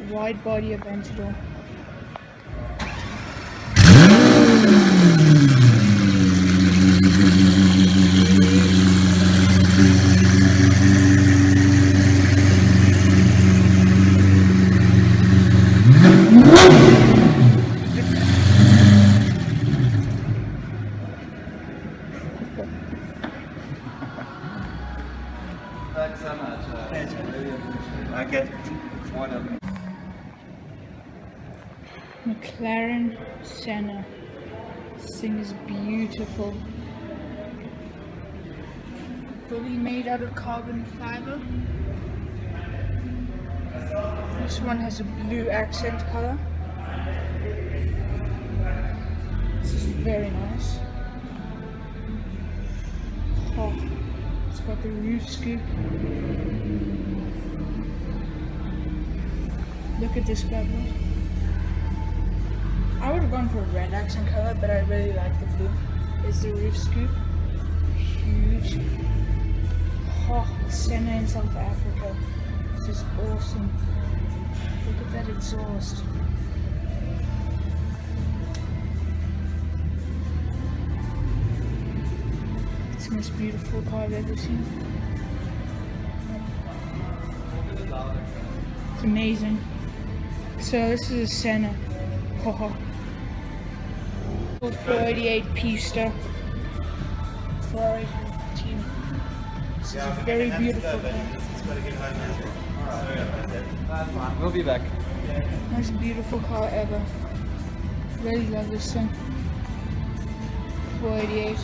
wide body Aventador. Thanks so much. Really appreciate it. I get one of them. McLaren Senna. This thing is beautiful. Fully made out of carbon fiber. This one has a blue accent color. This is very nice. Oh, it's got the roof scoop. Look at this bad boy. I would have gone for a red accent color, but I really like the blue. It's the roof scoop. Huge. Oh, Senna in South Africa. This is awesome. Look at that exhaust. It's the most beautiful car I've ever seen. It's amazing. So this is a Senna. 488 Pista. Ferrari team. This is a very beautiful car. We'll be back. Most beautiful car ever. Really love this thing. 488.